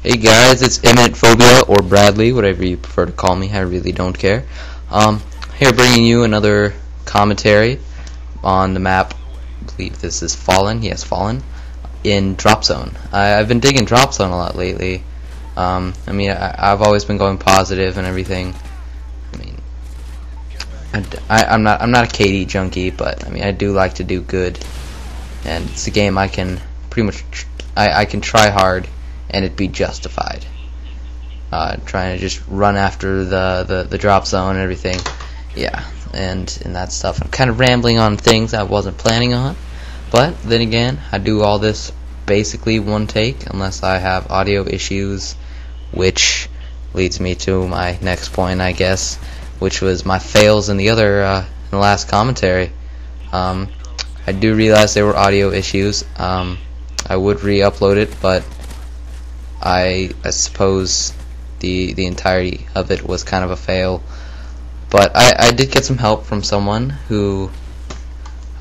Hey guys, it's Imminent Phobia or Bradley, whatever you prefer to call me. I really don't care. Here bringing you another commentary on the map. I believe this is Fallen. Yes, Fallen in Drop Zone. I've been digging Drop Zone a lot lately. I've always been going positive and everything. I'm not a KD junkie, but I do like to do good, and it's a game I can pretty much I can try hard and it be justified. Trying to just run after the drop zone and everything, yeah, and that stuff. I'm kind of rambling on things I wasn't planning on, but then again, I do all this basically one take, unless I have audio issues, which leads me to my next point, I guess, which was my fails in the last commentary. I do realize there were audio issues. I would re-upload it, but I suppose the entirety of it was kind of a fail. But I did get some help from someone who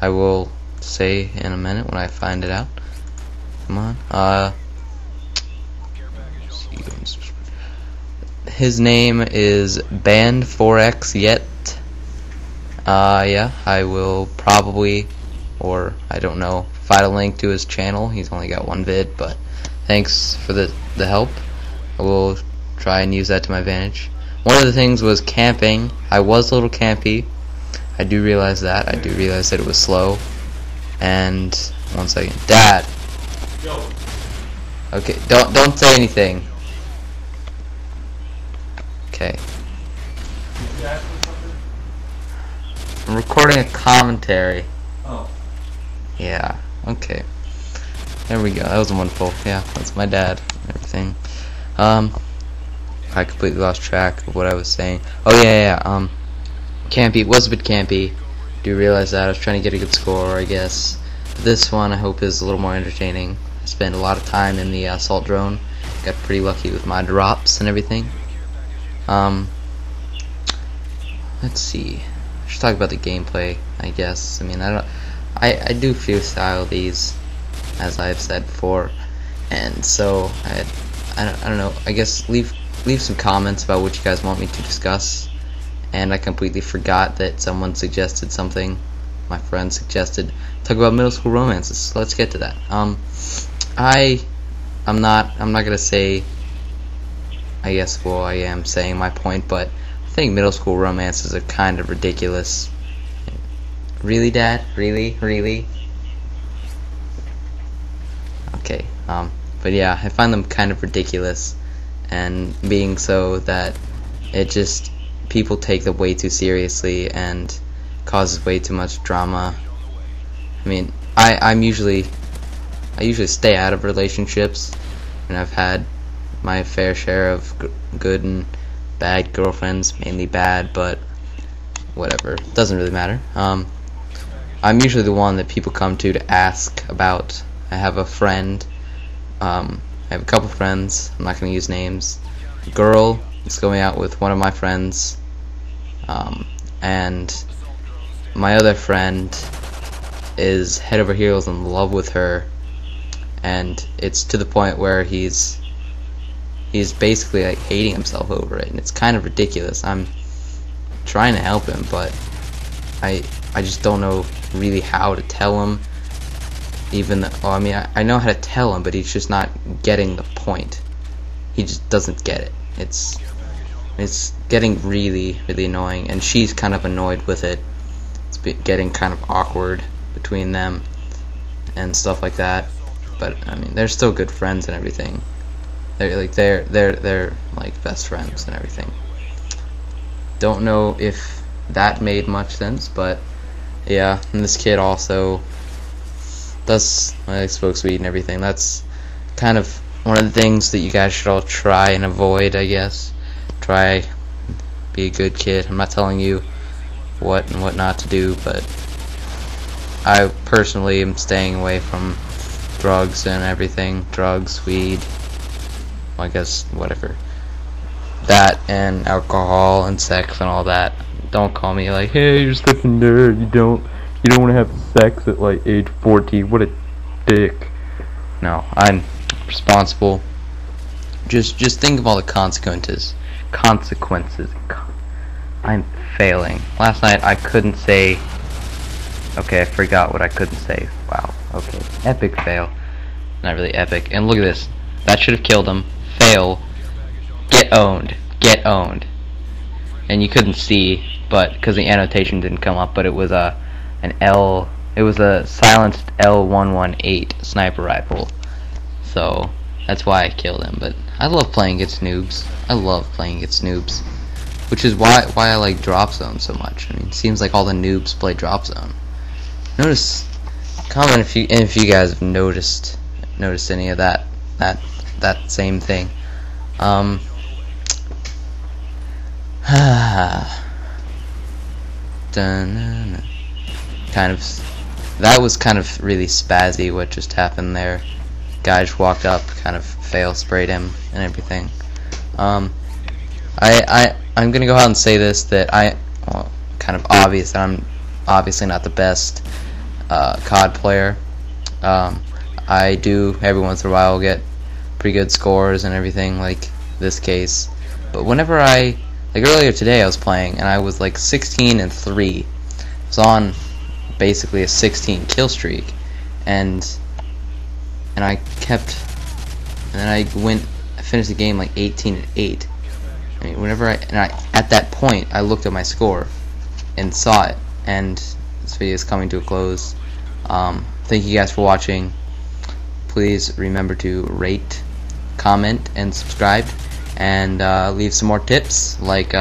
I will say in a minute when I find it out. Come on. His name is Band4X Yet. Yeah, I will probably, or I don't know, find a link to his channel. He's only got one vid, but thanks for the help. I will try and use that to my advantage. One of the things was camping. I was a little campy. I do realize that. I do realize that it was slow. And one second, Dad. Okay, don't say anything. Okay. I'm recording a commentary. Oh. Yeah. Okay. There we go. That was wonderful. Yeah, that's my dad and everything. I completely lost track of what I was saying. Oh yeah. Campy. It was a bit campy. Do realize that I was trying to get a good score, I guess. This one I hope is a little more entertaining. I spent a lot of time in the assault drone. Got pretty lucky with my drops and everything. Let's see. I should talk about the gameplay, I guess. I do freestyle these, as I've said before, and so I don't know. I guess leave some comments about what you guys want me to discuss. And I completely forgot that someone suggested something. My friend suggested talk about middle school romances. So let's get to that. I'm not gonna say. I guess, well, I am saying my point, but I think middle school romances are kind of ridiculous. Really, Dad? Really? Okay, but yeah, I find them kind of ridiculous, and being so that it just, people take them way too seriously and causes way too much drama. I usually stay out of relationships, and I've had my fair share of good and bad girlfriends, mainly bad, but whatever, doesn't really matter. I'm usually the one that people come to ask about. I have a friend, I have a couple friends, I'm not going to use names. A girl is going out with one of my friends, and my other friend is head over heels in love with her, and it's to the point where he's basically like hating himself over it, and it's kind of ridiculous. I'm trying to help him, but I just don't know really how to tell him. I know how to tell him, but he's just not getting the point. He just doesn't get it. It's getting really annoying, and she's kind of annoyed with it. It's getting kind of awkward between them and stuff like that. But they're still good friends and everything. They're like best friends and everything. Don't know if that made much sense, but yeah. And this kid also does smoke weed and everything. That's kind of one of the things that you guys should all try and avoid, I guess. Try be a good kid. I'm not telling you what and what not to do, but I personally am staying away from drugs and everything. Drugs, weed, I guess whatever, that, and alcohol and sex and all that. Don't call me like, hey, you're such a nerd, you don't want to have sex at like age 14, what a dick. No, I'm responsible, Just think of all the consequences. I'm failing. Last night I couldn't say. Okay, I forgot what I couldn't say. Wow. Okay. Epic fail. Not really epic. And look at this. That should have killed him. Fail. Get owned. Get owned. And you couldn't see, but because the annotation didn't come up, but it was a silenced L118 sniper rifle. So that's why I killed him. But I love playing against noobs. I love playing against noobs, which is why I like Drop Zone so much. I mean, it seems like all the noobs play Drop Zone. Comment if you guys have noticed any of that same thing. That was kind of really spazzy what just happened there. Guy just walked up, kind of fail sprayed him and everything. I'm gonna go out and say this, that kind of obvious that I'm obviously not the best COD player. I do every once in a while get pretty good scores and everything, like this case. But whenever like earlier today I was playing and I was like 16-3. I was on basically a 16 kill streak, and I finished the game like 18-8. I mean, at that point I looked at my score and saw it, and this video is coming to a close. Thank you guys for watching. Please remember to rate, comment, and subscribe, and leave some more tips, like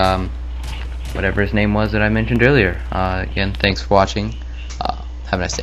whatever his name was that I mentioned earlier. Again, thanks for watching. Have a nice day.